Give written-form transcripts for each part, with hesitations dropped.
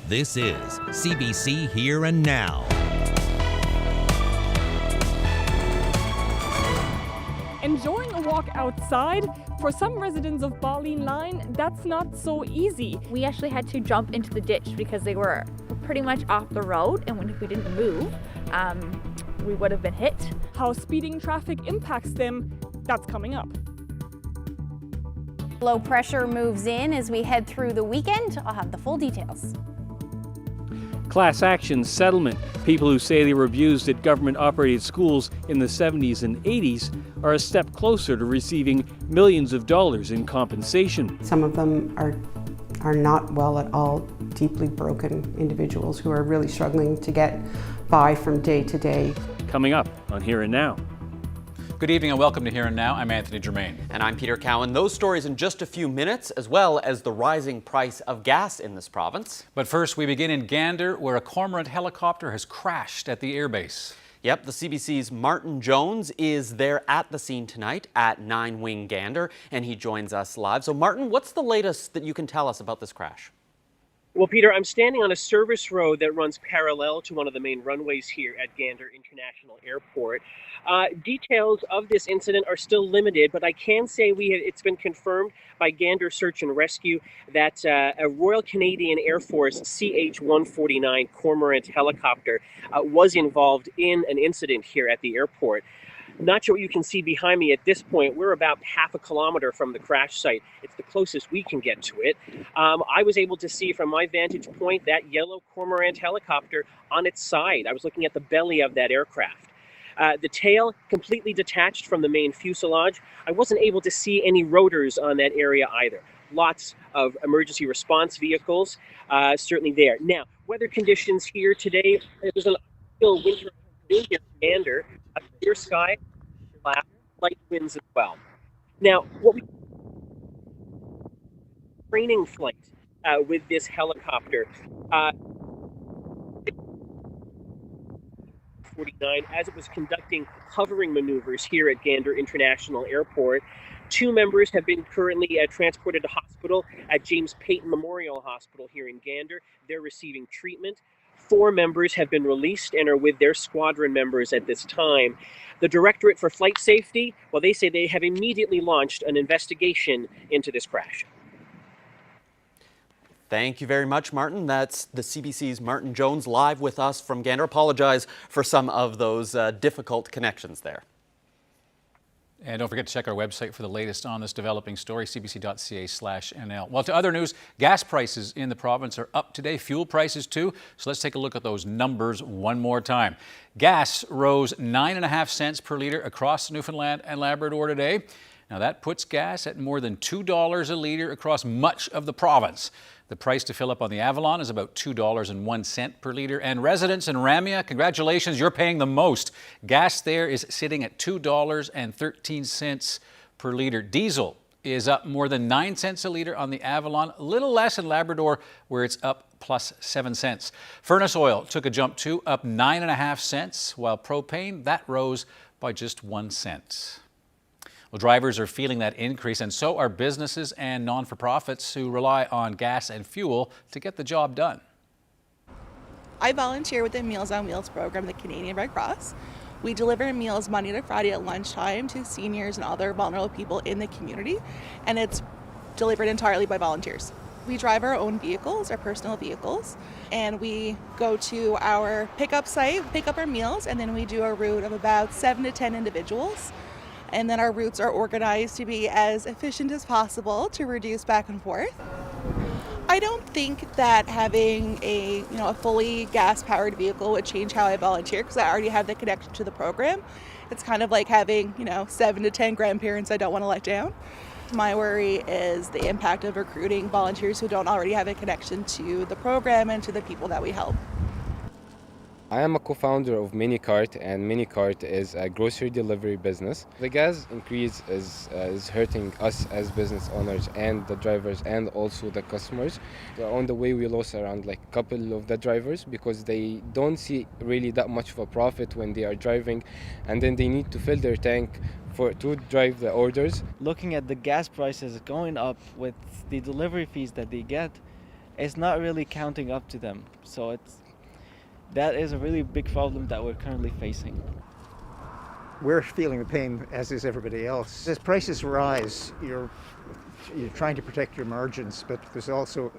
This is CBC Here and Now. Enjoying a walk outside? For some residents of Bali Line, that's not so easy. We actually had to jump into the ditch because they were pretty much off the road, and if we didn't move, we would have been hit. How speeding traffic impacts them, that's coming up. Low pressure moves in as we head through the weekend. I'll have the full details. Class action settlement. People who say they were abused at government-operated schools in the 70s and 80s are a step closer to receiving millions of dollars in compensation. Some of them are not well at all, deeply broken individuals who are really struggling to get by from day to day. Coming up on Here and Now. Good evening and welcome to Here and Now. I'm Anthony Germain. And I'm Peter Cowan. Those stories in just a few minutes, as well as the rising price of gas in this province. But first, we begin in Gander, where a Cormorant helicopter has crashed at the airbase. Yep, the CBC's Martin Jones is there at the scene tonight at 9 Wing Gander, and he joins us live. So Martin, what's the latest that you can tell us about this crash? Well, Peter, I'm standing on a service road that runs parallel to one of the main runways here at Gander International Airport. Details of this incident are still limited, but I can say it's been confirmed by Gander Search and Rescue that a Royal Canadian Air Force CH-149 Cormorant helicopter was involved in an incident here at the airport. Not sure what you can see behind me at this point. We're about half a kilometer from the crash site. It's the closest we can get to it. I was able to see from my vantage point that yellow Cormorant helicopter on its side. I was looking at the belly of that aircraft. The tail completely detached from the main fuselage. I wasn't able to see any rotors on that area either. Lots of emergency response vehicles certainly there. Now, weather conditions here today, there's an still winter here in Gander. A clear sky, light winds as well. Now, what we training flight with this helicopter. 49 as it was conducting hovering maneuvers here at Gander International Airport. 2 members have been currently transported to hospital at James Payton Memorial Hospital here in Gander. They're receiving treatment. 4 members have been released and are with their squadron members at this time. The Directorate for Flight Safety, well, they say they have immediately launched an investigation into this crash. Thank you very much, Martin. That's the CBC's Martin Jones live with us from Gander. Apologize for some of those difficult connections there. And don't forget to check our website for the latest on this developing story, cbc.ca/NL. Well, to other news, gas prices in the province are up today, fuel prices too. So let's take a look at those numbers one more time. Gas rose 9.5 cents per litre across Newfoundland and Labrador today. Now that puts gas at more than $2 a litre across much of the province. The price to fill up on the Avalon is about $2.01 per litre. And residents in Ramia, congratulations, you're paying the most. Gas there is sitting at $2.13 per litre. Diesel is up more than 9 cents a litre on the Avalon, a little less in Labrador where it's up plus 7 cents. Furnace oil took a jump too, up 9.5 cents, while propane, that rose by just 1 cent. Well, drivers are feeling that increase, and so are businesses and non-for-profits who rely on gas and fuel to get the job done. I volunteer with the Meals on Wheels program, the Canadian Red Cross. We deliver meals Monday to Friday at lunchtime to seniors and other vulnerable people in the community, and it's delivered entirely by volunteers. We drive our own vehicles, our personal vehicles, and we go to our pickup site, pick up our meals, and then we do a route of about 7 to 10 individuals. And then our routes are organized to be as efficient as possible to reduce back and forth. I don't think that having a fully gas-powered vehicle would change how I volunteer because I already have the connection to the program. It's kind of like having 7 to 10 grandparents I don't want to let down. My worry is the impact of recruiting volunteers who don't already have a connection to the program and to the people that we help. I am a co-founder of Minicart, and Minicart is a grocery delivery business. The gas increase is hurting us as business owners and the drivers and also the customers. On the way we lost around a couple of the drivers because they don't see really that much of a profit when they are driving, and then they need to fill their tank to drive the orders. Looking at the gas prices going up with the delivery fees that they get, it's not really counting up to them. So that is a really big problem that we're currently facing. We're feeling the pain, as is everybody else. As prices rise, you're trying to protect your margins, but there's also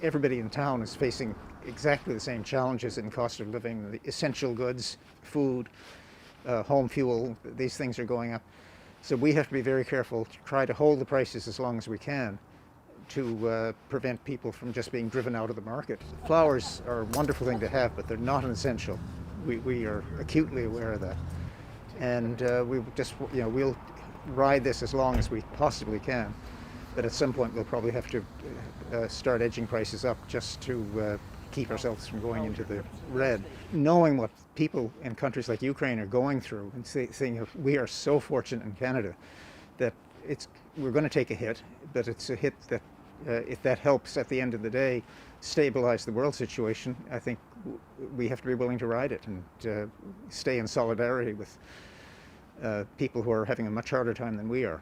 everybody in town is facing exactly the same challenges in cost of living. The essential goods, food, home fuel, these things are going up. So we have to be very careful to try to hold the prices as long as we can to prevent people from just being driven out of the market. Flowers are a wonderful thing to have, but they're not an essential. We are acutely aware of that. And we just, we'll ride this as long as we possibly can. But at some point we'll probably have to start edging prices up just to keep ourselves from going into the red. Knowing what people in countries like Ukraine are going through and saying we are so fortunate in Canada that we're going to take a hit, but it's a hit that if that helps at the end of the day stabilize the world situation, I think we have to be willing to ride it and stay in solidarity with people who are having a much harder time than we are.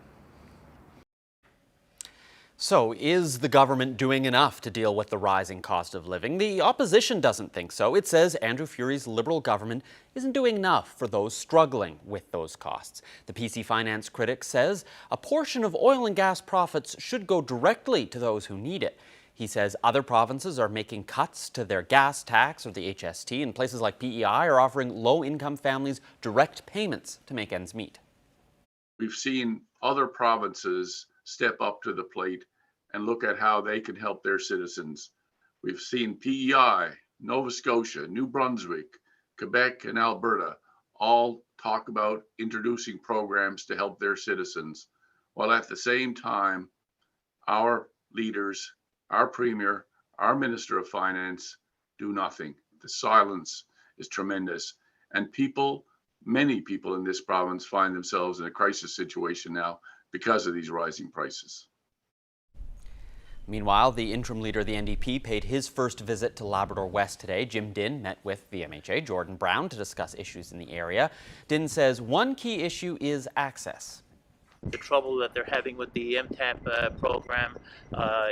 So, is the government doing enough to deal with the rising cost of living? The opposition doesn't think so. It says Andrew Furey's Liberal government isn't doing enough for those struggling with those costs. The PC finance critic says a portion of oil and gas profits should go directly to those who need it. He says other provinces are making cuts to their gas tax or the HST, and places like PEI are offering low-income families direct payments to make ends meet. We've seen other provinces step up to the plate and look at how they can help their citizens. We've seen PEI, Nova Scotia, New Brunswick, Quebec, and Alberta all talk about introducing programs to help their citizens, while at the same time, our leaders, our Premier, our Minister of Finance do nothing. The silence is tremendous. And many people in this province find themselves in a crisis situation now because of these rising prices. Meanwhile, the interim leader of the NDP paid his first visit to Labrador West today. Jim Dinn met with VMHA Jordan Brown to discuss issues in the area. Dinn says one key issue is access. The trouble that they're having with the MTAP program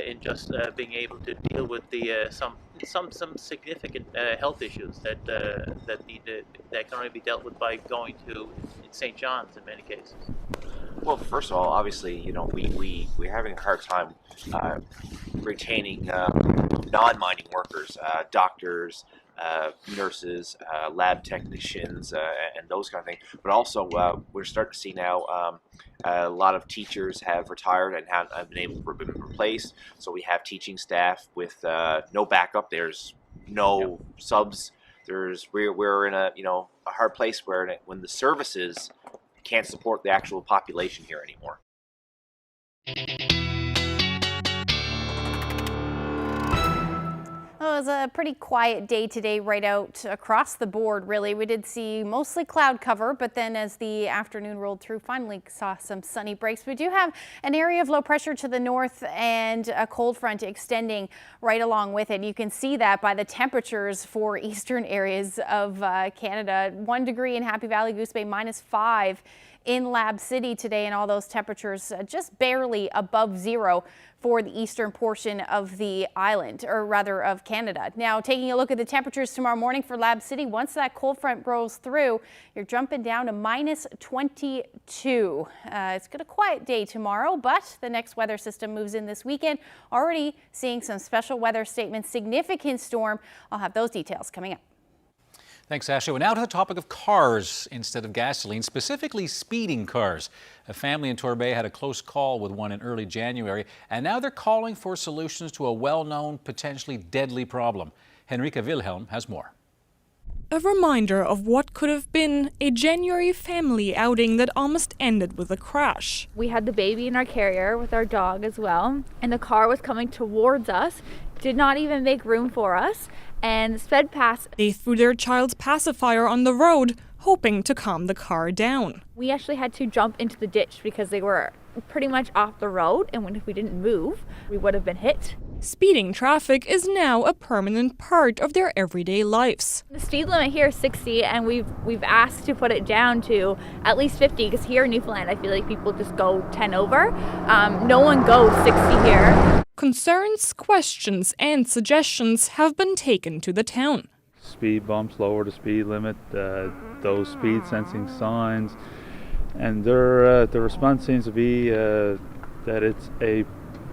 in just being able to deal with the some significant health issues that can only be dealt with by going to St. John's in many cases. Well, first of all, obviously, we're having a hard time retaining non-mining workers, doctors, nurses, lab technicians, and those kind of things. But also, we're starting to see now a lot of teachers have retired and have been able to be replaced. So we have teaching staff with no backup. There's no subs. We're in a hard place where when the services can't support the actual population here anymore. Well, it was a pretty quiet day today right out across the board, really. We did see mostly cloud cover, but then as the afternoon rolled through, finally saw some sunny breaks. We do have an area of low pressure to the north and a cold front extending right along with it. You can see that by the temperatures for eastern areas of Canada. 1 degree in Happy Valley, Goose Bay, -5 in Lab City today, and all those temperatures just barely above zero for the eastern portion of the island, or rather of Canada. Now, taking a look at the temperatures tomorrow morning for Lab City, once that cold front rolls through, you're jumping down to -22. It's got a quiet day tomorrow, but the next weather system moves in this weekend. Already seeing some special weather statements, significant storm. I'll have those details coming up. Thanks, Ashley. Well, now to the topic of cars instead of gasoline, specifically speeding cars. A family in Torbay had a close call with one in early January, and now they're calling for solutions to a well-known, potentially deadly problem. Henrika Wilhelm has more. A reminder of what could have been a January family outing that almost ended with a crash. We had the baby in our carrier with our dog as well, and the car was coming towards us, did not even make room for us, and sped past. They threw their child's pacifier on the road, hoping to calm the car down. We actually had to jump into the ditch because they were pretty much off the road, and if we didn't move, we would have been hit. Speeding traffic is now a permanent part of their everyday lives. The speed limit here is 60, and we've asked to put it down to at least 50, because here in Newfoundland I feel like people just go 10 over. No one goes 60 here. Concerns, questions and suggestions have been taken to the town. Speed bumps, lower the speed limit, those speed sensing signs, and the response seems to be that it's a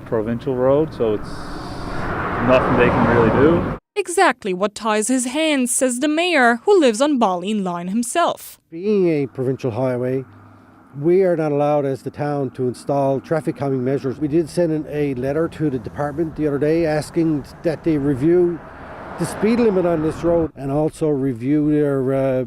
provincial road, so it's nothing they can really do. Exactly what ties his hands, says the mayor, who lives on Balleen Line himself. Being a provincial highway, we are not allowed as the town to install traffic calming measures. We did send in a letter to the department the other day asking that they review the speed limit on this road and also review their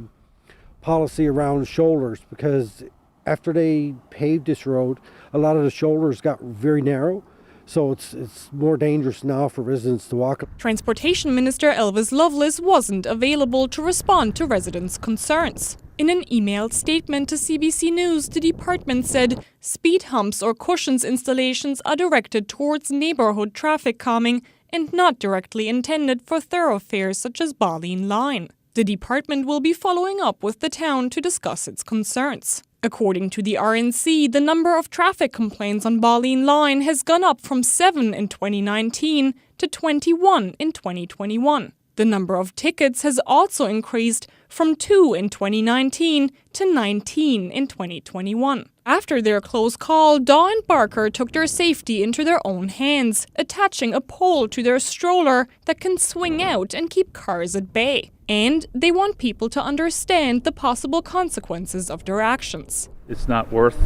policy around shoulders, because after they paved this road, a lot of the shoulders got very narrow. So it's more dangerous now for residents to walk. Transportation Minister Elvis Lovelace wasn't available to respond to residents' concerns. In an emailed statement to CBC News, the department said speed humps or cushions installations are directed towards neighborhood traffic calming and not directly intended for thoroughfares such as Balleen Line. The department will be following up with the town to discuss its concerns. According to the RNC, the number of traffic complaints on Balleen Line has gone up from 7 in 2019 to 21 in 2021. The number of tickets has also increased from 2 in 2019 to 19 in 2021. After their close call, Daw and Barker took their safety into their own hands, attaching a pole to their stroller that can swing out and keep cars at bay. And they want people to understand the possible consequences of their actions. It's not worth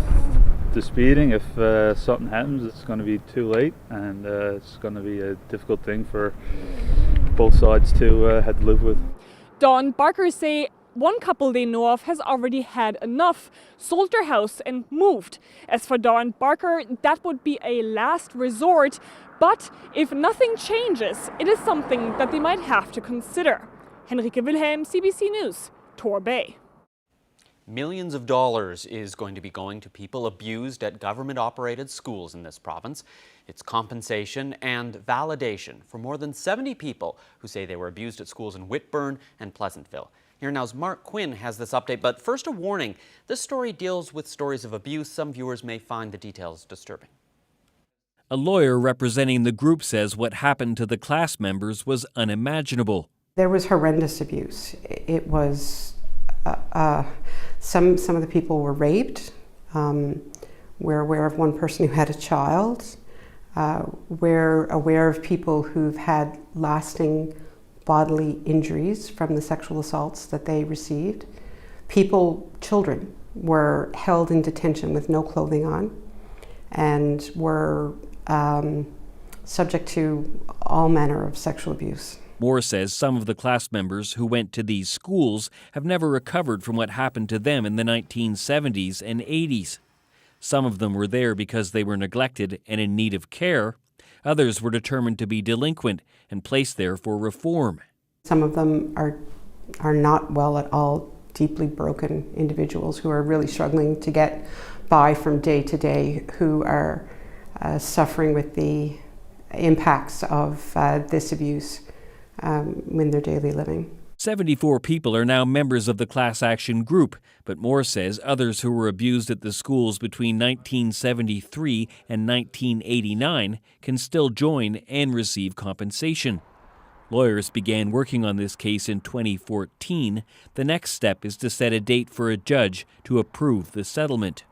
the speeding. If something happens, it's going to be too late, and it's going to be a difficult thing for both sides to have to live with. Daw and Barker say one couple they know of has already had enough, sold their house and moved. As for Daw and Barker, that would be a last resort, but if nothing changes, it is something that they might have to consider. Henrike Wilhelm, CBC News, Torbay. Millions of dollars is going to be going to people abused at government-operated schools in this province. It's compensation and validation for more than 70 people who say they were abused at schools in Whitburn and Pleasantville. Here now's Mark Quinn has this update, but first a warning. This story deals with stories of abuse. Some viewers may find the details disturbing. A lawyer representing the group says what happened to the class members was unimaginable. There was horrendous abuse. It was some of the people were raped. We're aware of one person who had a child. We're aware of people who've had lasting bodily injuries from the sexual assaults that they received. Children were held in detention with no clothing on and were subject to all manner of sexual abuse. Moore says some of the class members who went to these schools have never recovered from what happened to them in the 1970s and 80s. Some of them were there because they were neglected and in need of care. Others were determined to be delinquent and placed there for reform. Some of them are not well at all, deeply broken individuals who are really struggling to get by from day to day, who are suffering with the impacts of this abuse in their daily living. 74 people are now members of the class action group, but Moore says others who were abused at the schools between 1973 and 1989 can still join and receive compensation. Lawyers began working on this case in 2014. The next step is to set a date for a judge to approve the settlement.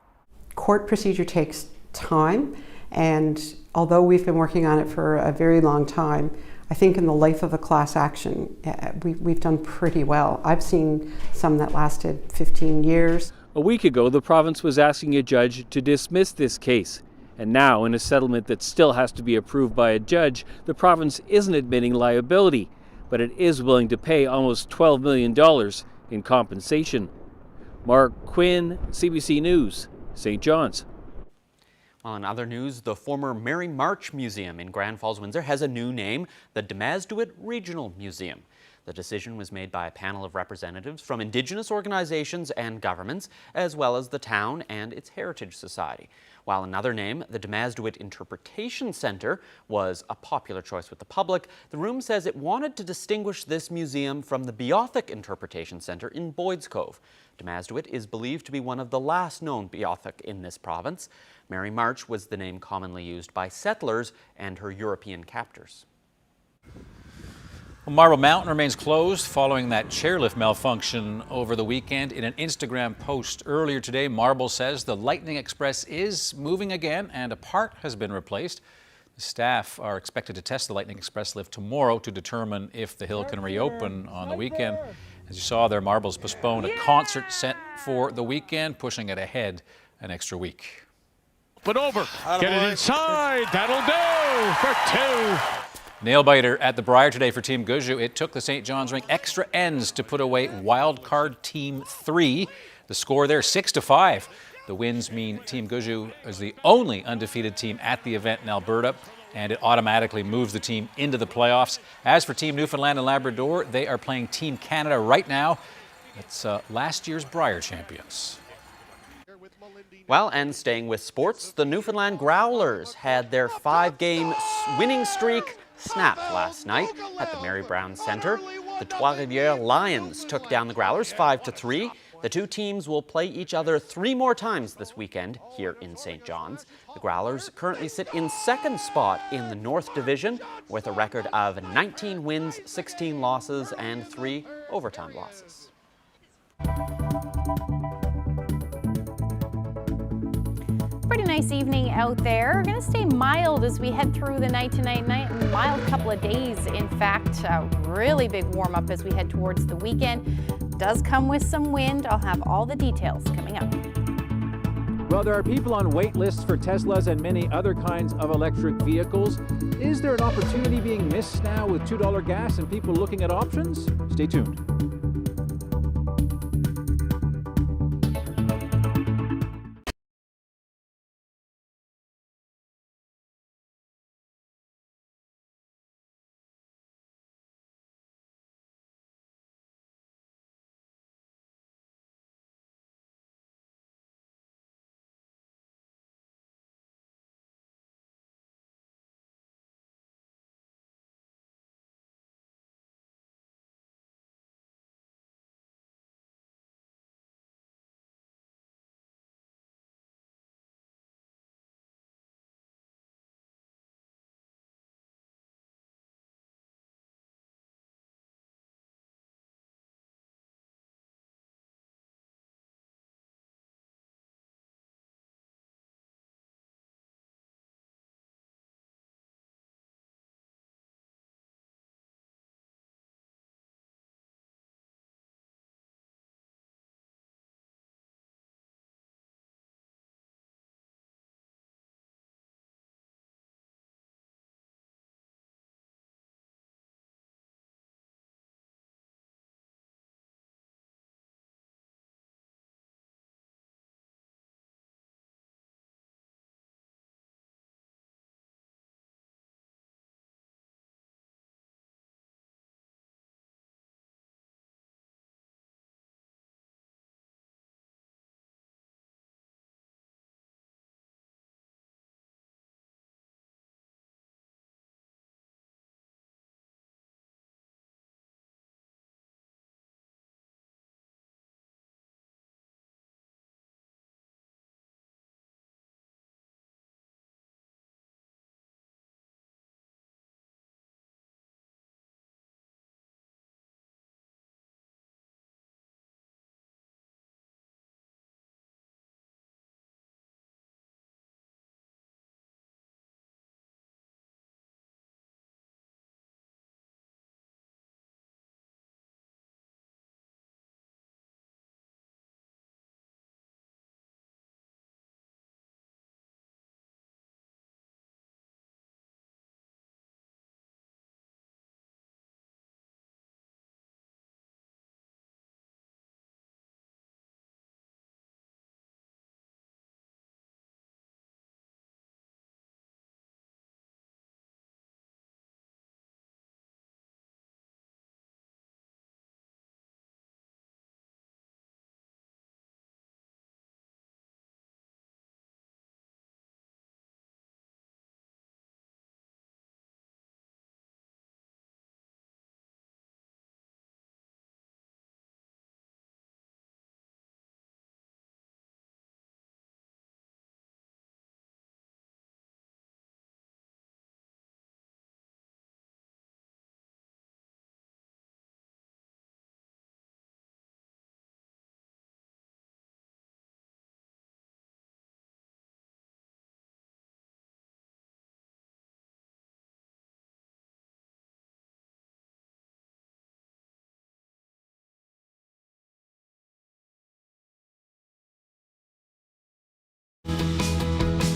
Court procedure takes time, and although we've been working on it for a very long time, I think in the life of a class action, we've done pretty well. I've seen some that lasted 15 years. A week ago, the province was asking a judge to dismiss this case. And now, in a settlement that still has to be approved by a judge, the province isn't admitting liability, but it is willing to pay almost $12 million in compensation. Mark Quinn, CBC News, St. John's. On other news, the former Mary March Museum in Grand Falls, Windsor has a new name, the Demasduit Regional Museum. The decision was made by a panel of representatives from Indigenous organizations and governments, as well as the town and its Heritage Society. While another name, the Demasduit Interpretation Centre, was a popular choice with the public, the room says it wanted to distinguish this museum from the Beothuk Interpretation Centre in Boyd's Cove. Demasduit is believed to be one of the last known Beothuk in this province. Mary March was the name commonly used by settlers and her European captors. Well, Marble Mountain remains closed following that chairlift malfunction over the weekend. In an Instagram post earlier today, Marble says the Lightning Express is moving again and a part has been replaced. The staff are expected to test the Lightning Express lift tomorrow to determine if the hill can reopen on the weekend. As you saw there, Marble's postponed a concert set for the weekend, pushing it ahead an extra week. But over, get it inside, that'll do for 2. Nail-biter at the Briar today for Team Guju. It took the St. John's Rink extra ends to put away wildcard Team 3. The score there, 6-5. The wins mean Team Guju is the only undefeated team at the event in Alberta, and it automatically moves the team into the playoffs. As for Team Newfoundland and Labrador, they are playing Team Canada right now. That's last year's Briar champions. Well, and staying with sports, the Newfoundland Growlers had their 5-game winning streak snapped last night at the Mary Brown Centre. The Trois-Rivières Lions took down the Growlers 5-3. The two teams will play each other 3 more times this weekend here in St. John's. The Growlers currently sit in 2nd spot in the North Division with a record of 19 wins, 16 losses, and 3 overtime losses. Pretty nice evening out there. We're going to stay mild as we head through the night tonight. Mild couple of days, in fact. A really big warm up as we head towards the weekend. Does come with some wind. I'll have all the details coming up. Well, there are people on wait lists for Teslas and many other kinds of electric vehicles. Is there an opportunity being missed now with $2 gas and people looking at options? Stay tuned.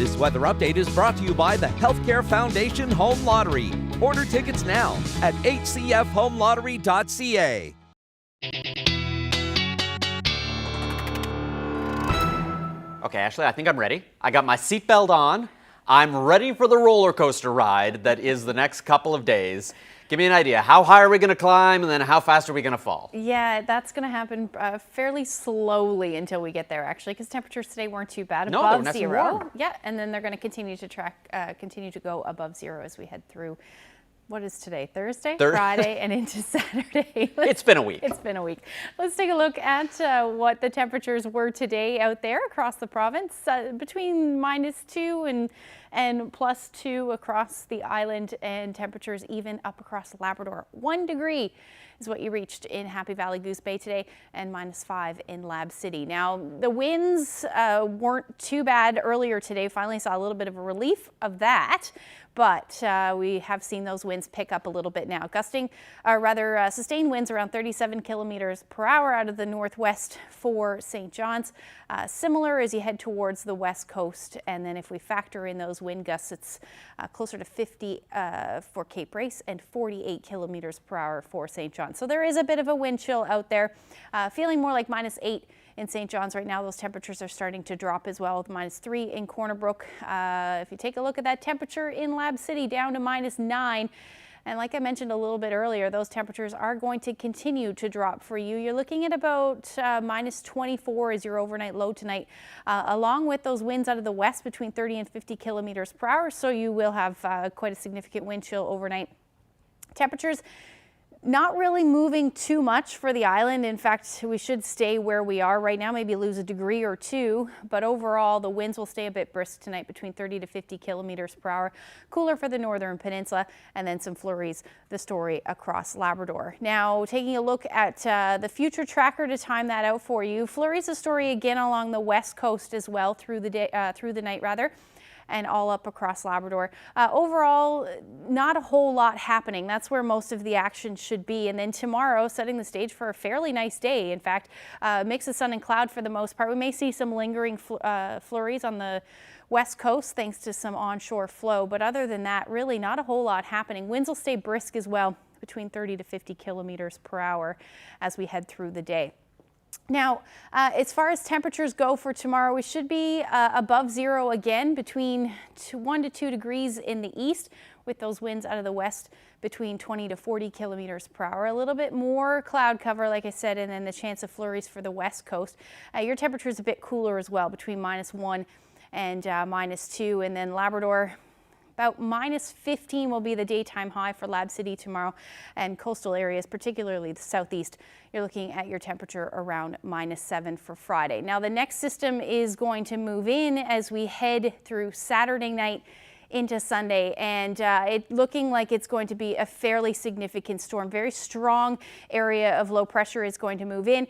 This weather update is brought to you by the Healthcare Foundation Home Lottery. Order tickets now at hcfhomelottery.ca. Okay, Ashley, I think I'm ready. I got my seatbelt on. I'm ready for the roller coaster ride that is the next couple of days. Give me an idea. How high are we going to climb, and then how fast are we going to fall? Yeah, that's going to happen fairly slowly until we get there, actually, because temperatures today weren't too bad. No, above they're nice and zero. warm. Yeah, and then they're going to continue to go above zero as we head through. What is today? Thursday, Friday, and into Saturday. It's been a week. It's been a week. Let's take a look at what the temperatures were today out there across the province. Between -2 and +2 across the island, and temperatures even up across Labrador. 1 degree is what you reached in Happy Valley Goose Bay today, and -5 in Lab City. Now, the winds weren't too bad earlier today. Finally saw a little bit of a relief of that. But we have seen those winds pick up a little bit now. Sustained winds around 37 kilometers per hour out of the northwest for St. John's. Similar as you head towards the west coast. And then if we factor in those wind gusts, it's closer to 50 for Cape Race and 48 kilometers per hour for St. John's. So there is a bit of a wind chill out there. Feeling more like -8 in St. John's right now. Those temperatures are starting to drop as well, with -3 in Corner Brook. If you take a look at that temperature in Lab City, down to -9. And like I mentioned a little bit earlier, those temperatures are going to continue to drop for you. You're looking at about -24 as your overnight low tonight, along with those winds out of the west between 30 and 50 kilometers per hour. So you will have quite a significant wind chill overnight. Temperatures not really moving too much for the island. In fact, we should stay where we are right now, maybe lose a degree or two, but overall the winds will stay a bit brisk tonight, between 30 to 50 kilometers per hour. Cooler for the northern peninsula, and then some flurries, the story across Labrador. Now, taking a look at the future tracker to time that out for you. Flurries, the story again along the west coast as well through the day, through the night rather, and all up across Labrador. Overall, not a whole lot happening. That's where most of the action should be. And then tomorrow, setting the stage for a fairly nice day. In fact, mix of sun and cloud for the most part. We may see some lingering flurries on the west coast thanks to some onshore flow. But other than that, really not a whole lot happening. Winds will stay brisk as well, between 30 to 50 kilometers per hour as we head through the day. Now, as far as temperatures go for tomorrow, we should be above zero again, between 1 to 2 degrees in the east, with those winds out of the west between 20 to 40 kilometers per hour. A little bit more cloud cover, like I said, and then the chance of flurries for the west coast. Your temperature is a bit cooler as well, between -1 and -2, and then Labrador, about -15 will be the daytime high for Lab City tomorrow, and coastal areas, particularly the southeast, you're looking at your temperature around -7 for Friday. Now, the next system is going to move in as we head through Saturday night into Sunday, and it looking like it's going to be a fairly significant storm. Very strong area of low pressure is going to move in.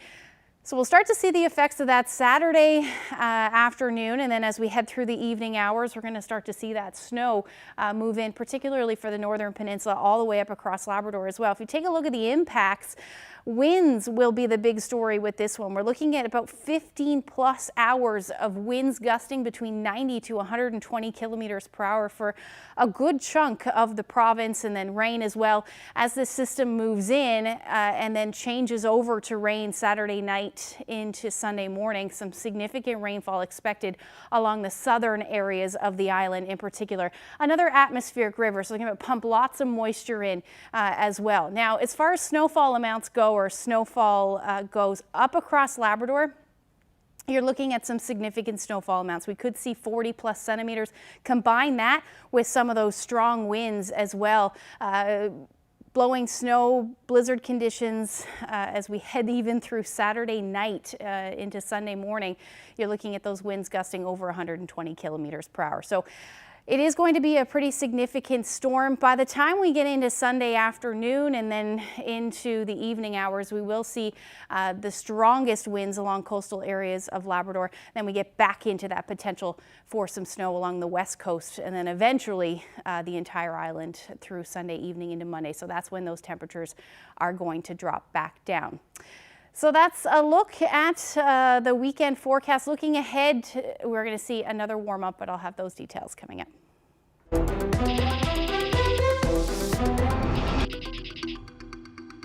So we'll start to see the effects of that Saturday afternoon, and then as we head through the evening hours, we're going to start to see that snow move in, particularly for the northern peninsula, all the way up across Labrador as well. If you take a look at the impacts, winds will be the big story with this one. We're looking at about 15 plus hours of winds gusting between 90 to 120 kilometers per hour for a good chunk of the province, and then rain as well as this system moves in and then changes over to rain Saturday night into Sunday morning. Some significant rainfall expected along the southern areas of the island in particular. Another atmospheric river, so we're going to pump lots of moisture in as well. Now, as far as snowfall amounts go, or snowfall goes up across Labrador, you're looking at some significant snowfall amounts. We could see 40 plus centimeters. Combine that with some of those strong winds as well. Blowing snow, blizzard conditions as we head even through Saturday night into Sunday morning. You're looking at those winds gusting over 120 kilometers per hour. So it is going to be a pretty significant storm. By the time we get into Sunday afternoon and then into the evening hours, we will see the strongest winds along coastal areas of Labrador. Then we get back into that potential for some snow along the west coast, and then eventually the entire island through Sunday evening into Monday. So that's when those temperatures are going to drop back down. So that's a look at the weekend forecast. Looking ahead, we're going to see another warm up, but I'll have those details coming up.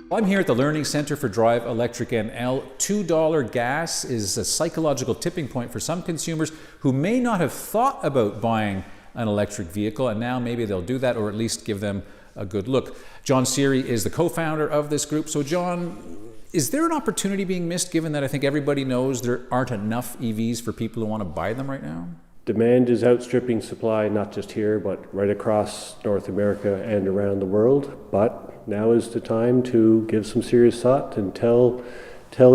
I'm here at the Learning Center for Drive Electric NL. $2 gas is a psychological tipping point for some consumers who may not have thought about buying an electric vehicle, and now maybe they'll do that, or at least give them a good look. John Seary is the co-founder of this group. So John, is there an opportunity being missed, given that I think everybody knows there aren't enough EVs for people who want to buy them right now? Demand is outstripping supply, not just here, but right across North America and around the world. But now is the time to give some serious thought and tell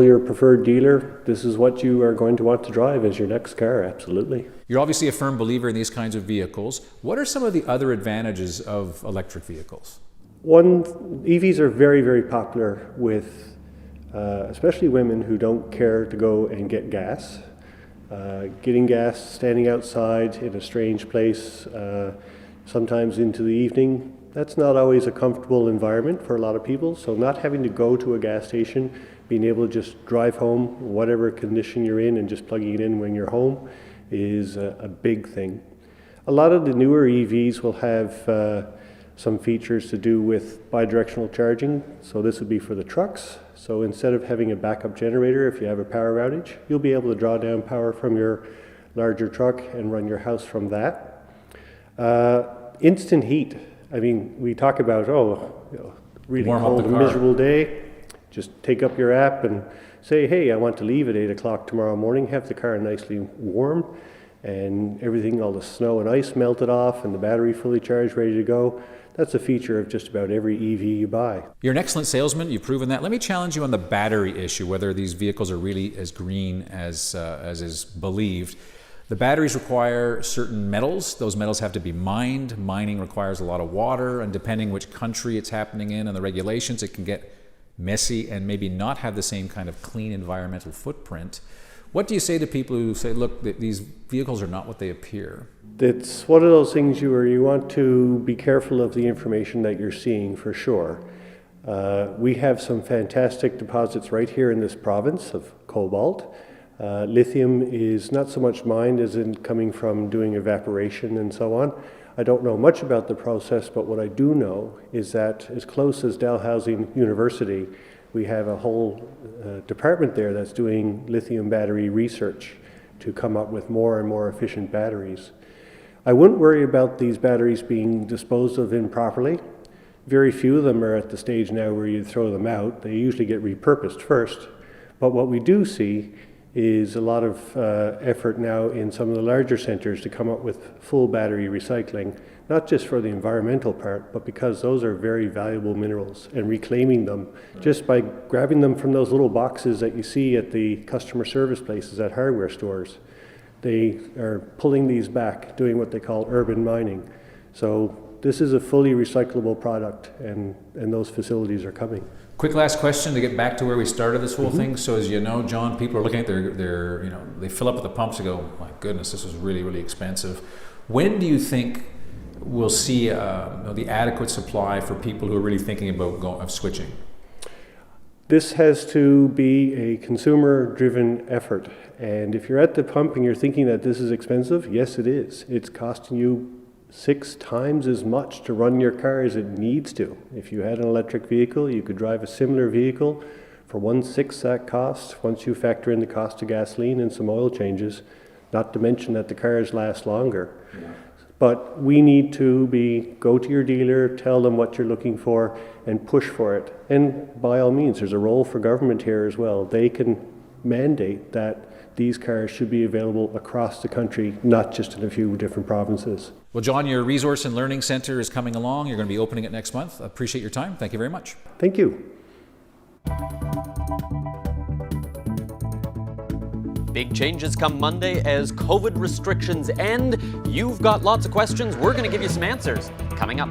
your preferred dealer this is what you are going to want to drive as your next car. Absolutely. You're obviously a firm believer in these kinds of vehicles. What are some of the other advantages of electric vehicles? One, EVs are very, very popular with especially women who don't care to go and get gas. Getting gas, standing outside in a strange place, sometimes into the evening, that's not always a comfortable environment for a lot of people. So not having to go to a gas station, being able to just drive home, whatever condition you're in, and just plugging it in when you're home is a big thing. A lot of the newer EVs will have some features to do with bidirectional charging. So this would be for the trucks. So instead of having a backup generator, if you have a power outage, you'll be able to draw down power from your larger truck and run your house from that. Instant heat. I mean, we talk about, really cold, miserable day. Just take up your app and say, hey, I want to leave at 8 o'clock tomorrow morning, have the car nicely warm, and everything, all the snow and ice melted off, and the battery fully charged, ready to go. That's a feature of just about every EV you buy. You're an excellent salesman, you've proven that. Let me challenge you on the battery issue, whether these vehicles are really as green as is believed. The batteries require certain metals. Those metals have to be mined. Mining requires a lot of water, and depending which country it's happening in and the regulations, it can get messy and maybe not have the same kind of clean environmental footprint. What do you say to people who say, look, these vehicles are not what they appear? It's one of those things where you want to be careful of the information that you're seeing, for sure. We have some fantastic deposits right here in this province of cobalt. Lithium is not so much mined as in coming from doing evaporation and so on. I don't know much about the process, but what I do know is that as close as Dalhousie University, we have a whole department there that's doing lithium battery research to come up with more and more efficient batteries. I wouldn't worry about these batteries being disposed of improperly. Very few of them are at the stage now where you throw them out. They usually get repurposed first. But what we do see is a lot of effort now in some of the larger centres to come up with full battery recycling, not just for the environmental part, but because those are very valuable minerals, and reclaiming them just by grabbing them from those little boxes that you see at the customer service places at hardware stores. They are pulling these back, doing what they call urban mining. So this is a fully recyclable product, and those facilities are coming. Quick last question to get back to where we started this whole thing. So as you know, John, people are looking at their they fill up at the pumps and go, my goodness, this is really, really expensive. When do you think we'll see the adequate supply for people who are really thinking about switching? This has to be a consumer-driven effort. And if you're at the pump and you're thinking that this is expensive, yes, it is. It's costing you 6 times as much to run your car as it needs to. If you had an electric vehicle, you could drive a similar vehicle for 1/6 that cost once you factor in the cost of gasoline and some oil changes, not to mention that the cars last longer. Yeah. But we need to go to your dealer, tell them what you're looking for, and push for it. And by all means, there's a role for government here as well. They can mandate that these cars should be available across the country, not just in a few different provinces. Well, John, your Resource and Learning Center is coming along. You're going to be opening it next month. I appreciate your time. Thank you very much. Thank you. Big changes come Monday as COVID restrictions end. You've got lots of questions. We're going to give you some answers coming up.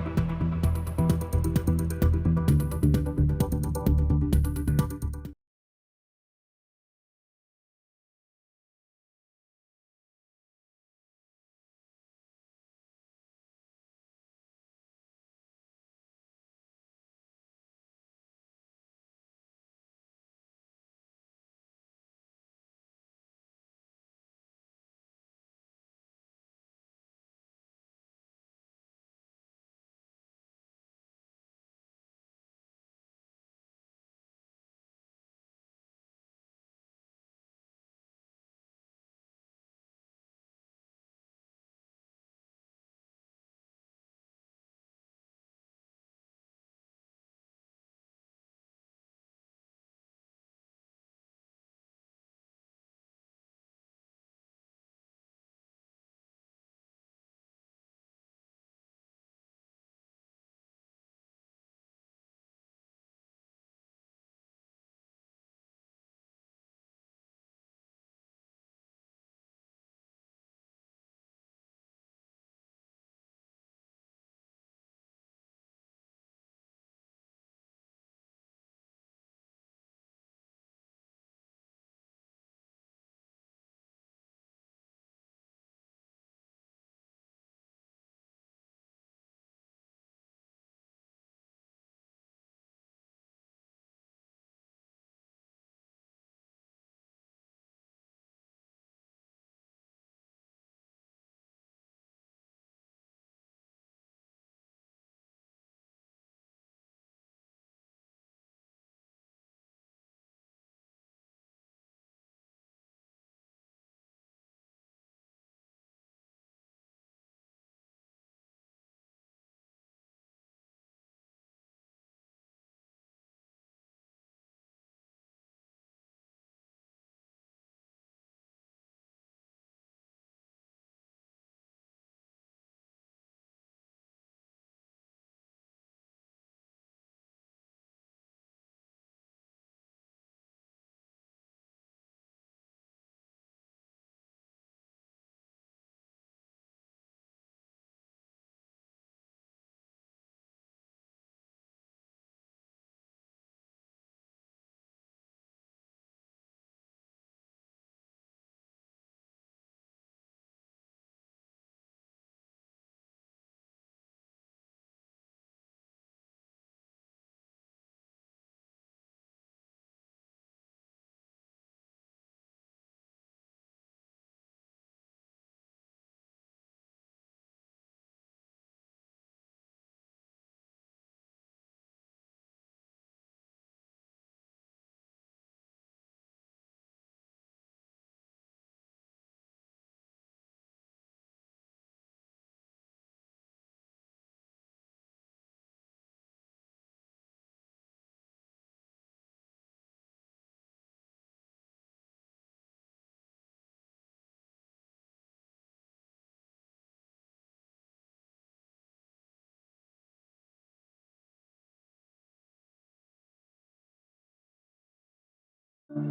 But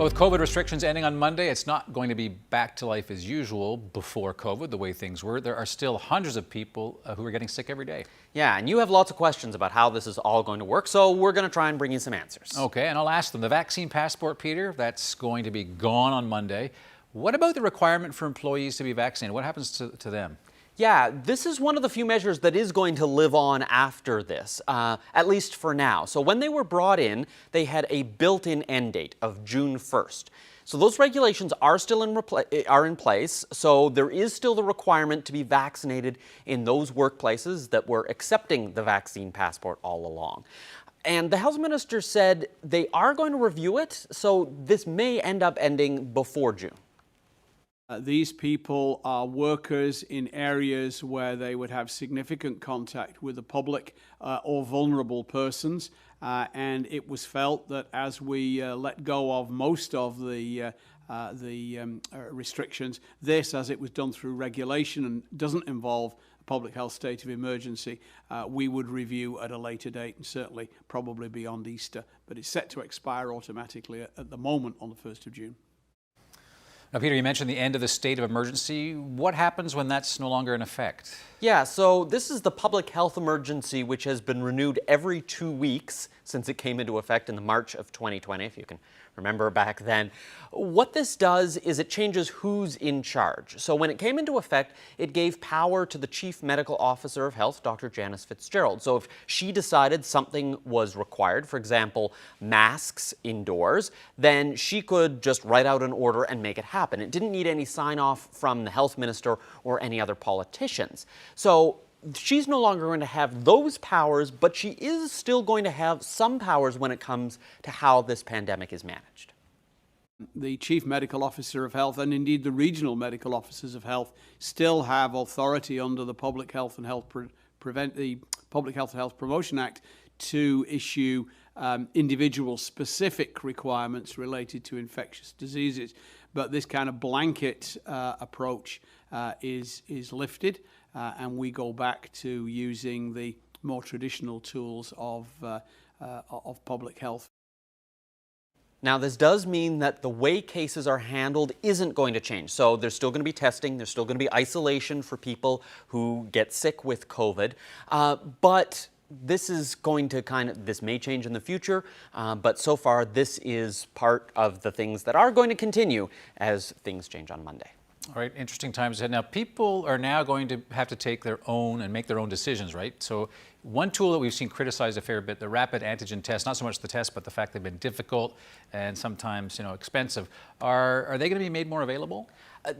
with COVID restrictions ending on Monday, it's not going to be back to life as usual before COVID, the way things were. There are still hundreds of people who are getting sick every day. Yeah, and you have lots of questions about how this is all going to work, so we're going to try and bring you some answers. Okay, and I'll ask them. The vaccine passport, Peter, that's going to be gone on Monday. What about the requirement for employees to be vaccinated? What happens to them? Yeah, this is one of the few measures that is going to live on after this, at least for now. So when they were brought in, they had a built-in end date of June 1st. So those regulations are still in place, so there is still the requirement to be vaccinated in those workplaces that were accepting the vaccine passport all along. And the health minister said they are going to review it, so this may end up ending before June. These people are workers in areas where they would have significant contact with the public or vulnerable persons. And it was felt that as we let go of most of the restrictions, this, as it was done through regulation and doesn't involve a public health state of emergency, we would review at a later date and certainly probably beyond Easter. But it's set to expire automatically at the moment on the 1st of June. Now, Peter, you mentioned the end of the state of emergency. What happens when that's no longer in effect? Yeah, so this is the public health emergency, which has been renewed every 2 weeks since it came into effect in the March of 2020, if you can remember back then. What this does is it changes who's in charge. So when it came into effect, it gave power to the Chief Medical Officer of Health, Dr. Janice Fitzgerald. So if she decided something was required, for example, masks indoors, then she could just write out an order and make it happen. It didn't need any sign-off from the health minister or any other politicians. So she's no longer going to have those powers, but she is still going to have some powers when it comes to how this pandemic is managed. The Chief Medical Officer of Health, and indeed the Regional Medical Officers of Health, still have authority under the Public Health and Health Promotion Act to issue individual-specific requirements related to infectious diseases. But this kind of blanket approach is lifted. And we go back to using the more traditional tools of public health. Now, this does mean that the way cases are handled isn't going to change. So there's still going to be testing, there's still going to be isolation for people who get sick with COVID, but this is going to this may change in the future, but so far this is part of the things that are going to continue as things change on Monday. All right, interesting times ahead. Now, people are now going to have to take their own and make their own decisions, right? So one tool that we've seen criticized a fair bit, the rapid antigen test, not so much the test, but the fact they've been difficult and sometimes, expensive. Are they going to be made more available?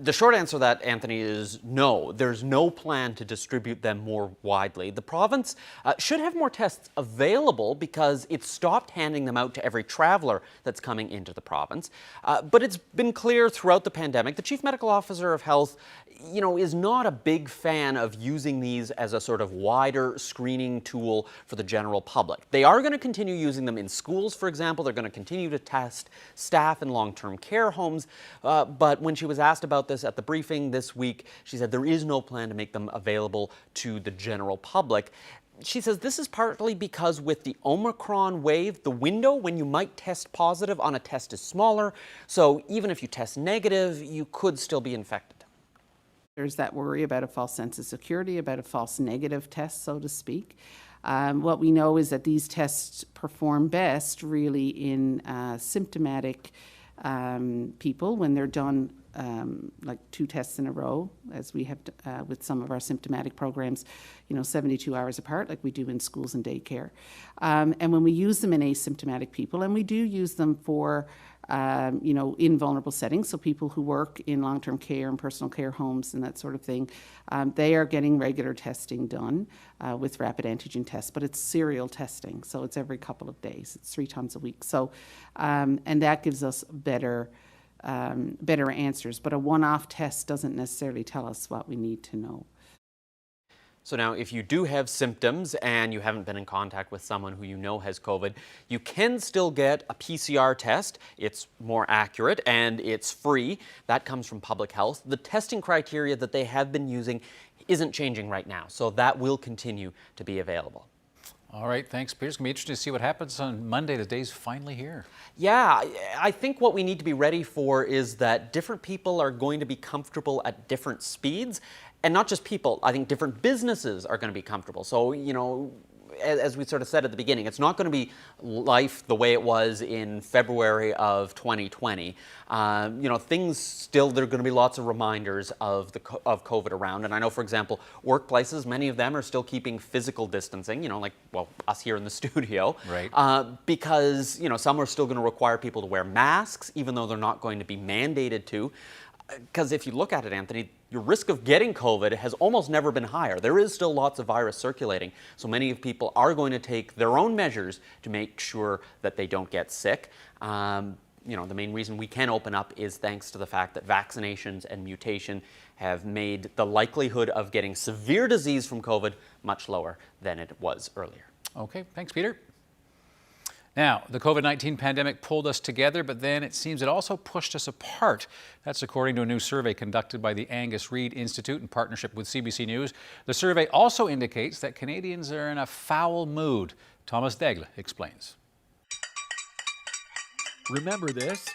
The short answer to that, Anthony, is no. There's no plan to distribute them more widely. The province should have more tests available because it stopped handing them out to every traveler that's coming into the province. But it's been clear throughout the pandemic, the Chief Medical Officer of Health is not a big fan of using these as a sort of wider screening tool for the general public. They are going to continue using them in schools, for example. They're going to continue to test staff in long-term care homes. But when she was asked about this at the briefing this week, she said there is no plan to make them available to the general public. She says this is partly because with the Omicron wave, the window when you might test positive on a test is smaller. So even if you test negative, you could still be infected. There's that worry about a false sense of security, about a false negative test, so to speak. What we know is that these tests perform best really in symptomatic people when they're done like 2 tests in a row, as we have with some of our symptomatic programs, 72 hours apart, like we do in schools and daycare. And when we use them in asymptomatic people, and we do use them for in vulnerable settings, so people who work in long-term care and personal care homes and that sort of thing, they are getting regular testing done with rapid antigen tests, but it's serial testing, so it's every couple of days. It's 3 times a week. So, and that gives us better answers, but a one-off test doesn't necessarily tell us what we need to know. So now, if you do have symptoms and you haven't been in contact with someone who you know has COVID, you can still get a PCR test. It's more accurate and it's free. That comes from Public Health. The testing criteria that they have been using isn't changing right now. So that will continue to be available. All right, thanks, Peter. It's going to be interesting to see what happens on Monday. The day's finally here. Yeah, I think what we need to be ready for is that different people are going to be comfortable at different speeds. And not just people, I think different businesses are going to be comfortable. So, you know, as we sort of said at the beginning, it's not going to be life the way it was in February of 2020. You know, things still, there are going to be lots of reminders of COVID around. And I know, for example, workplaces, many of them are still keeping physical distancing, you know, like, well, us here in the studio. Right. Because, you know, some are still going to require people to wear masks, even though they're not going to be mandated to. Because if you look at it, Anthony, your risk of getting COVID has almost never been higher. There is still lots of virus circulating, so many of people are going to take their own measures to make sure that they don't get sick. You know, the main reason we can open up is thanks to the fact that vaccinations and mutation have made the likelihood of getting severe disease from COVID much lower than it was earlier. Okay, thanks, Peter. Now, the COVID-19 pandemic pulled us together, but then it seems it also pushed us apart. That's according to a new survey conducted by the Angus Reid Institute in partnership with CBC News. The survey also indicates that Canadians are in a foul mood. Thomas Daigle explains. Remember this?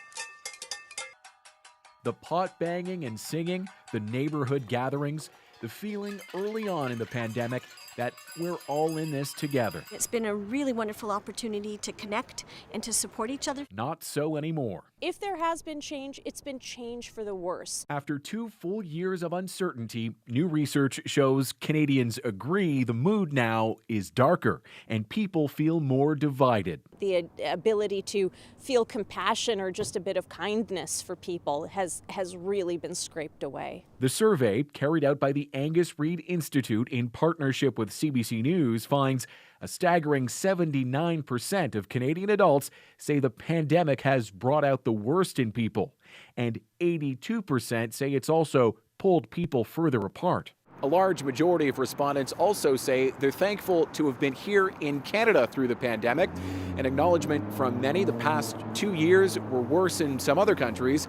The pot banging and singing, the neighborhood gatherings, the feeling early on in the pandemic that we're all in this together. It's been a really wonderful opportunity to connect and to support each other. Not so anymore. If there has been change, it's been change for the worse. After 2 full years of uncertainty, new research shows Canadians agree the mood now is darker and people feel more divided. The ability to feel compassion or just a bit of kindness for people has really been scraped away. The survey, carried out by the Angus Reid Institute in partnership with CBC News, finds a staggering 79% of Canadian adults say the pandemic has brought out the worst in people, and 82% say it's also pulled people further apart. A large majority of respondents also say they're thankful to have been here in Canada through the pandemic. An acknowledgement from many, the past 2 years were worse in some other countries,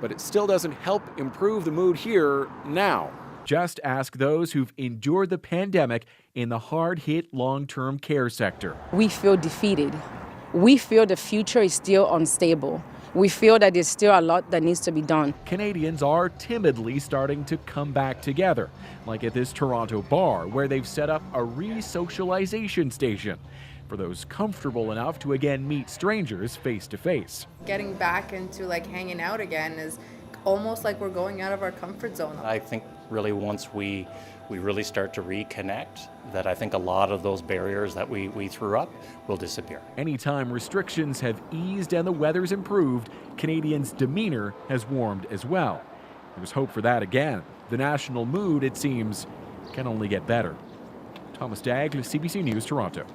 but it still doesn't help improve the mood here now. Just ask those who've endured the pandemic in the hard-hit long-term care sector. We feel defeated. We feel the future is still unstable. We feel that there's still a lot that needs to be done. Canadians are timidly starting to come back together, like at this Toronto bar, where they've set up a re-socialization station for those comfortable enough to again meet strangers face to face. Getting back into like hanging out again is almost like we're going out of our comfort zone. I think really once we really start to reconnect, that I think a lot of those barriers that we threw up will disappear. Anytime restrictions have eased and the weather's improved, Canadians' demeanor has warmed as well. There's hope for that again. The national mood, it seems, can only get better. Thomas Daigle, CBC News, Toronto.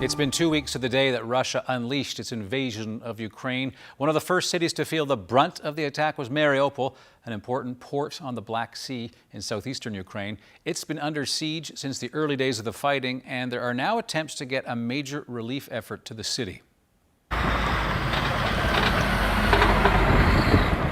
It's been 2 weeks to the day that Russia unleashed its invasion of Ukraine. One of the first cities to feel the brunt of the attack was Mariupol, an important port on the Black Sea in southeastern Ukraine. It's been under siege since the early days of the fighting, and there are now attempts to get a major relief effort to the city.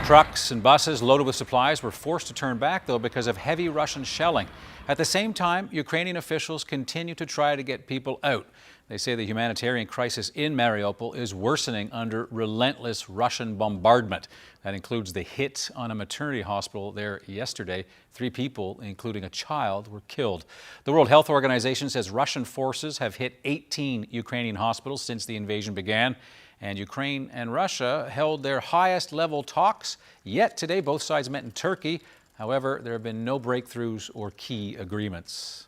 Trucks and buses loaded with supplies were forced to turn back, though, because of heavy Russian shelling. At the same time, Ukrainian officials continue to try to get people out. They say the humanitarian crisis in Mariupol is worsening under relentless Russian bombardment. That includes the hit on a maternity hospital there yesterday. 3 people, including a child, were killed. The World Health Organization says Russian forces have hit 18 Ukrainian hospitals since the invasion began. And Ukraine and Russia held their highest level talks. Yet today, both sides met in Turkey. However, there have been no breakthroughs or key agreements.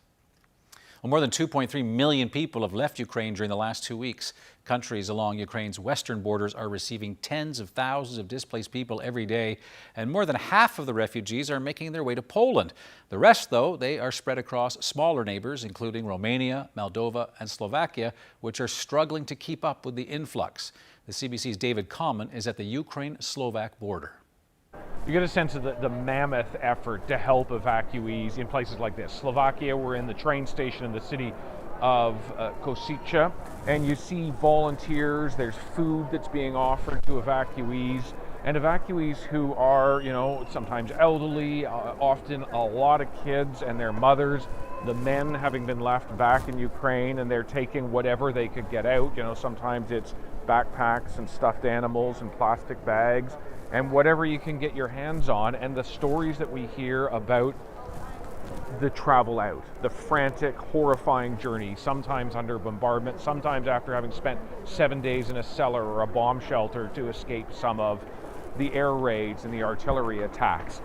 Well, more than 2.3 million people have left Ukraine during the last 2 weeks. Countries along Ukraine's western borders are receiving tens of thousands of displaced people every day, and more than half of the refugees are making their way to Poland. The rest, though, they are spread across smaller neighbors, including Romania, Moldova, and Slovakia, which are struggling to keep up with the influx. The CBC's David Common is at the Ukraine-Slovak border. You get a sense of the mammoth effort to help evacuees in places like this. Slovakia, we're in the train station in the city of Košice, and you see volunteers, there's food that's being offered to evacuees, and evacuees who are, sometimes elderly, often a lot of kids and their mothers, the men having been left back in Ukraine, and they're taking whatever they could get out. Sometimes it's backpacks and stuffed animals and plastic bags, and whatever you can get your hands on. And the stories that we hear about the travel out, the frantic, horrifying journey, sometimes under bombardment, sometimes after having spent 7 days in a cellar or a bomb shelter to escape some of the air raids and the artillery attacks.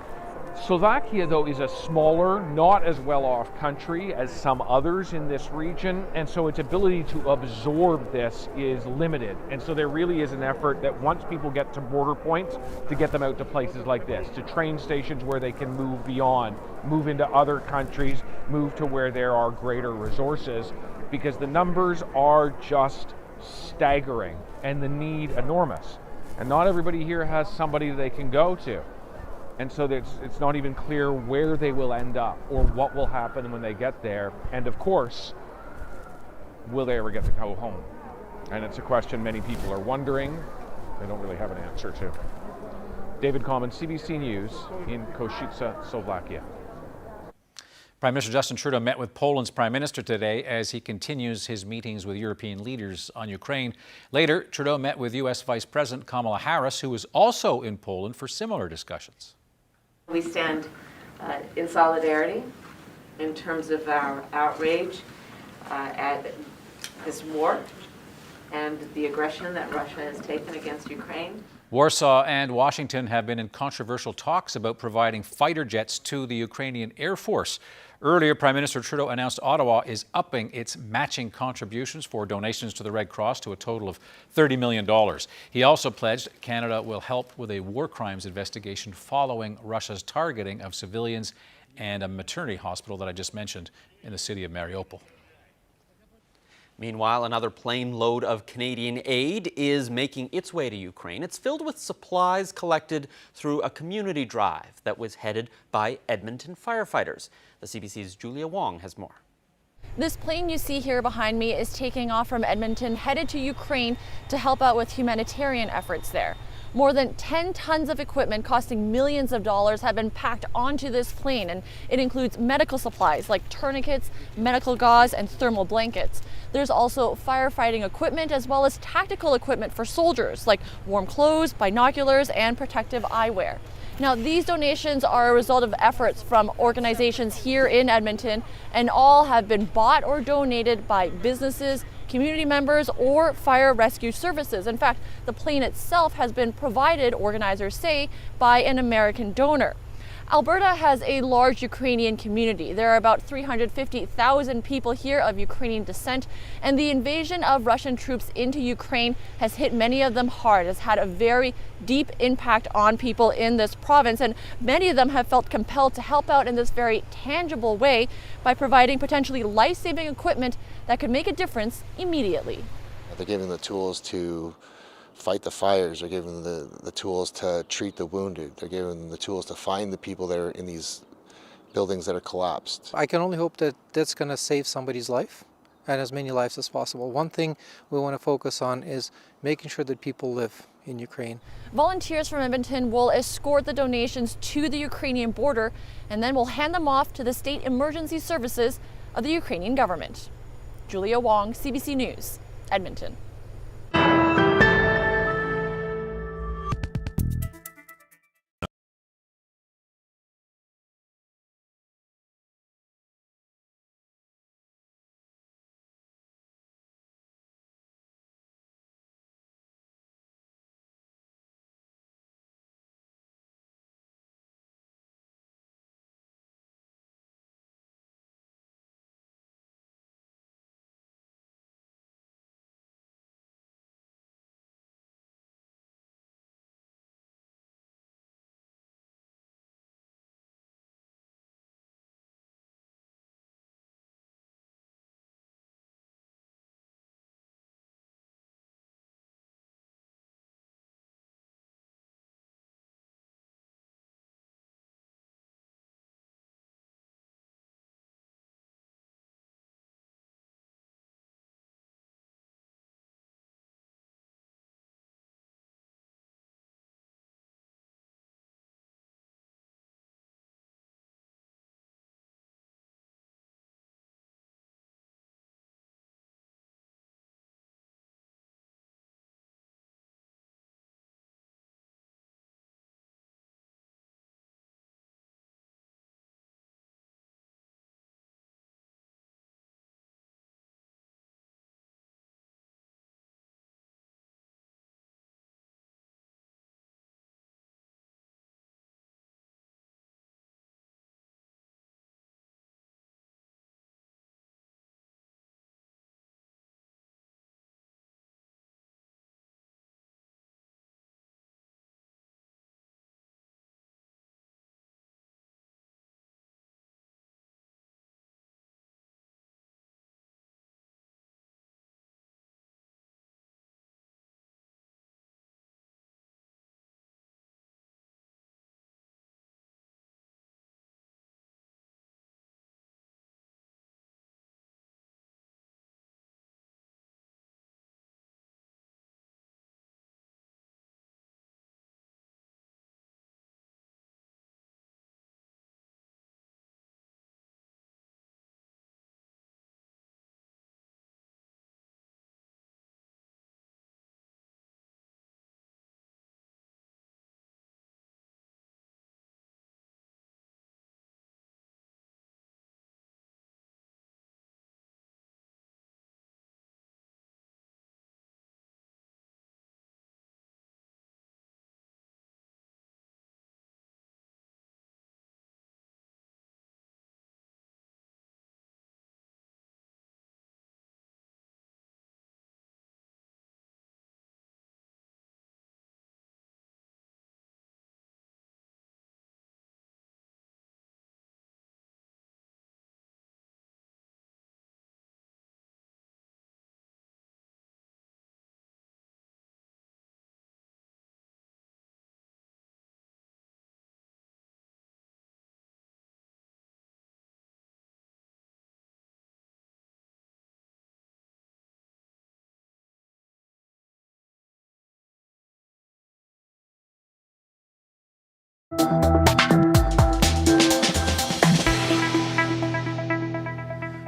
Slovakia, though, is a smaller, not as well-off country as some others in this region, and so its ability to absorb this is limited. And so there really is an effort that once people get to border points, to get them out to places like this, to train stations where they can move beyond, move into other countries, move to where there are greater resources, because the numbers are just staggering and the need enormous. And not everybody here has somebody they can go to. And so it's not even clear where they will end up or what will happen when they get there. And of course, will they ever get to go home? And it's a question many people are wondering. They don't really have an answer to. David Common, CBC News in Košice, Slovakia. Prime Minister Justin Trudeau met with Poland's Prime Minister today as he continues his meetings with European leaders on Ukraine. Later, Trudeau met with U.S. Vice President Kamala Harris, who is also in Poland for similar discussions. We stand in solidarity in terms of our outrage at this war and the aggression that Russia has taken against Ukraine. Warsaw and Washington have been in controversial talks about providing fighter jets to the Ukrainian Air Force. Earlier, Prime Minister Trudeau announced Ottawa is upping its matching contributions for donations to the Red Cross to a total of $30 million. He also pledged Canada will help with a war crimes investigation following Russia's targeting of civilians and a maternity hospital that I just mentioned in the city of Mariupol. Meanwhile, another plane load of Canadian aid is making its way to Ukraine. It's filled with supplies collected through a community drive that was headed by Edmonton firefighters. The CBC's Julia Wong has more. This plane you see here behind me is taking off from Edmonton, headed to Ukraine to help out with humanitarian efforts there. More than 10 tons of equipment costing millions of dollars have been packed onto this plane, and it includes medical supplies like tourniquets, medical gauze, and thermal blankets. There's also firefighting equipment as well as tactical equipment for soldiers like warm clothes, binoculars, and protective eyewear. Now, these donations are a result of efforts from organizations here in Edmonton, and all have been bought or donated by businesses, community members, or fire rescue services. In fact, the plane itself has been provided, organizers say, by an American donor. Alberta has a large Ukrainian community. There are about 350,000 people here of Ukrainian descent, and the invasion of Russian troops into Ukraine has hit many of them hard. It's had a very deep impact on people in this province, and many of them have felt compelled to help out in this very tangible way by providing potentially life-saving equipment that could make a difference immediately. They're giving the tools to fight the fires, they're giving the tools to treat the wounded, they're giving the tools to find the people that are in these buildings that are collapsed. I can only hope that that's going to save somebody's life and as many lives as possible. One thing we want to focus on is making sure that people live in Ukraine. Volunteers from Edmonton will escort the donations to the Ukrainian border and then will hand them off to the state emergency services of the Ukrainian government. Julia Wong, CBC News, Edmonton.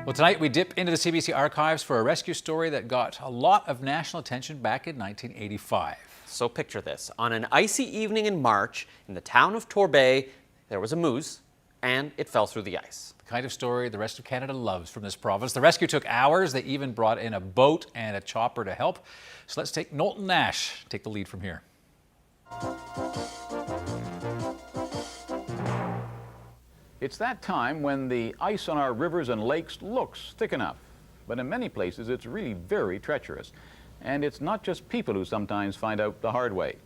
Well, tonight we dip into the CBC archives for a rescue story that got a lot of national attention back in 1985. So picture this. On an icy evening in March, in the town of Torbay, there was a moose, and it fell through the ice. The kind of story the rest of Canada loves from this province. The rescue took hours. They even brought in a boat and a chopper to help. So let's take Knowlton Nash take the lead from here. It's that time when the ice on our rivers and lakes looks thick enough, but in many places it's really very treacherous. And it's not just people who sometimes find out the hard way.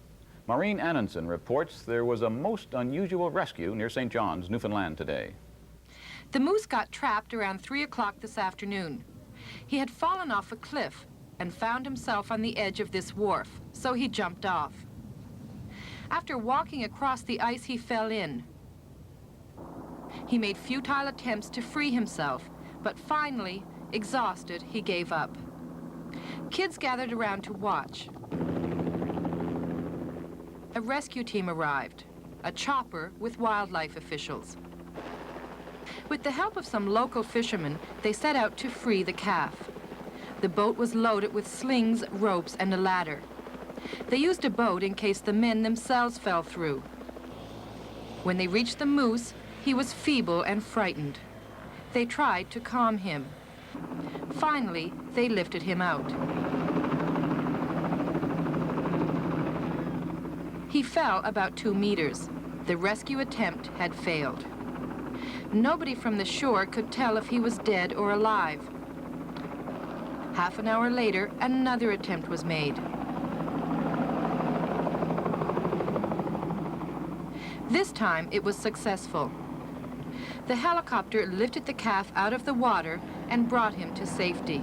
Maureen Annenson reports there was a most unusual rescue near St. John's, Newfoundland today. The moose got trapped around 3 o'clock this afternoon. He had fallen off a cliff and found himself on the edge of this wharf, so he jumped off. After walking across the ice, he fell in. He made futile attempts to free himself, but finally, exhausted, he gave up. Kids gathered around to watch. A rescue team arrived, a chopper with wildlife officials. With the help of some local fishermen, they set out to free the calf. The boat was loaded with slings, ropes, and a ladder. They used a boat in case the men themselves fell through. When they reached the moose, he was feeble and frightened. They tried to calm him. Finally, they lifted him out. He fell about 2 meters. The rescue attempt had failed. Nobody from the shore could tell if he was dead or alive. Half an hour later, another attempt was made. This time, it was successful. The helicopter lifted the calf out of the water and brought him to safety.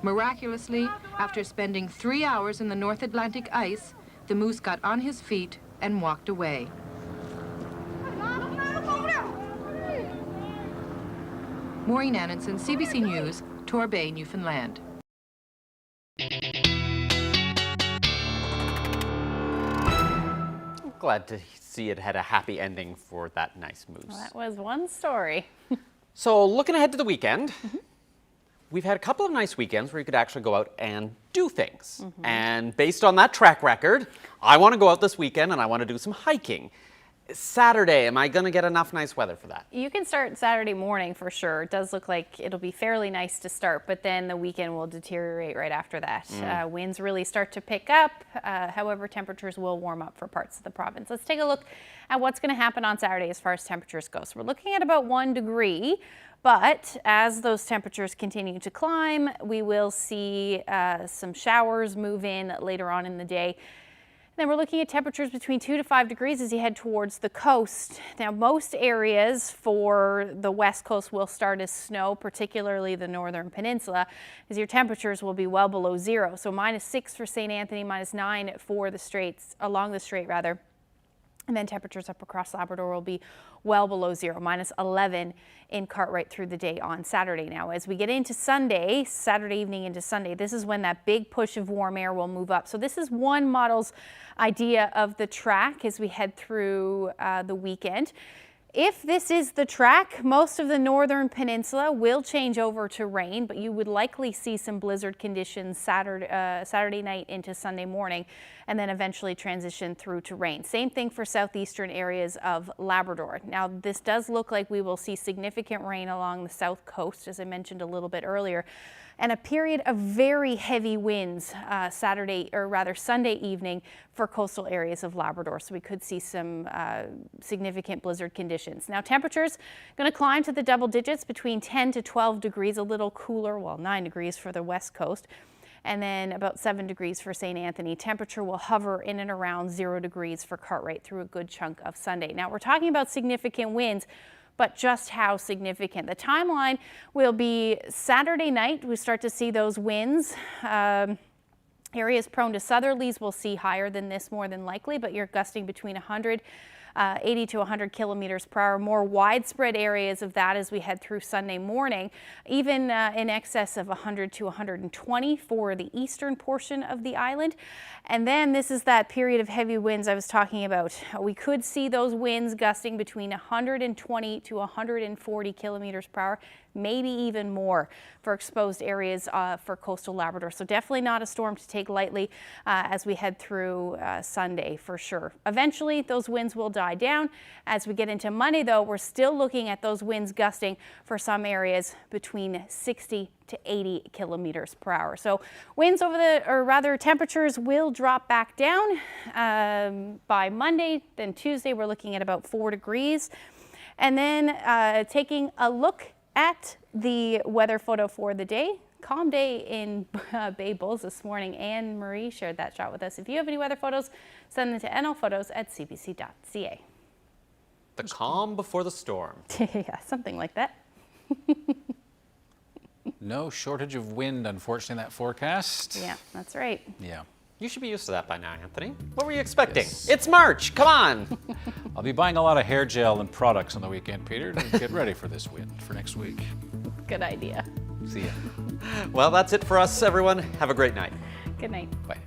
Miraculously, after spending 3 hours in the North Atlantic ice, the moose got on his feet and walked away. Maureen Annenson, CBC News, Torbay, Newfoundland. I'm glad to see it had a happy ending for that nice moose. Well, that was one story. So looking ahead to the weekend, we've had a couple of nice weekends where you could actually go out and do things. And based on that track record, I want to go out this weekend and I want to do some hiking. Saturday, am I going to get enough nice weather for that? You can start Saturday morning for sure. It does look like it'll be fairly nice to start, but then the weekend will deteriorate right after that. Winds really start to pick up. However, temperatures will warm up for parts of the province. Let's take a look at what's going to happen on Saturday as far as temperatures go. So we're looking at about 1 degree. But as those temperatures continue to climb, we will see some showers move in later on in the day. Then we're looking at temperatures between 2 to 5 degrees as you head towards the coast. Now, most areas for the west coast will start as snow, particularly the northern peninsula, as your temperatures will be well below zero. So -6 for St. Anthony, -9 for the straits, along the strait rather. And then temperatures up across Labrador will be well below zero, -11 in Cartwright through the day on Saturday. Now, as we get into Sunday, Saturday evening into Sunday, this is when that big push of warm air will move up. So this is one model's idea of the track as we head through the weekend. If this is the track, most of the northern peninsula will change over to rain, but you would likely see some blizzard conditions Saturday night into Sunday morning, and then eventually transition through to rain. Same thing for southeastern areas of Labrador. Now, this does look like we will see significant rain along the south coast, as I mentioned a little bit earlier, and a period of very heavy winds Sunday evening for coastal areas of Labrador. So we could see some significant blizzard conditions. Now, temperatures going to climb to the double digits between 10 to 12 degrees, a little cooler, well, 9 degrees for the west coast, and then about 7 degrees for St. Anthony. Temperature will hover in and around 0 degrees for Cartwright through a good chunk of Sunday. Now, we're talking about significant winds, but just how significant. The timeline will be Saturday night. We start to see those winds. Areas prone to southerlies will see higher than this more than likely, but you're gusting between 80 to 100 kilometers per hour. More widespread areas of that as we head through Sunday morning, even in excess of 100 to 120 for the eastern portion of the island. And then this is that period of heavy winds I was talking about. We could see those winds gusting between 120 to 140 kilometers per hour, maybe even more for exposed areas for coastal Labrador. So definitely not a storm to take lightly as we head through Sunday for sure. Eventually those winds will die die down. As we get into Monday, though, we're still looking at those winds gusting for some areas between 60 to 80 kilometers per hour. So winds temperatures will drop back down by Monday. Then Tuesday, we're looking at about 4 degrees. And then taking a look at the weather photo for the day. Calm day in Bay Bulls this morning. Anne Marie shared that shot with us. If you have any weather photos, send them to nlphotos@cbc.ca. The calm before the storm. Yeah, something like that. No shortage of wind, unfortunately, in that forecast. Yeah, that's right. Yeah. You should be used to that by now, Anthony. What were you expecting? Yes. It's March, come on. I'll be buying a lot of hair gel and products on the weekend, Peter, to get ready for this wind for next week. Good idea. See ya. Well, that's it for us, everyone. Have a great night. Good night. Bye.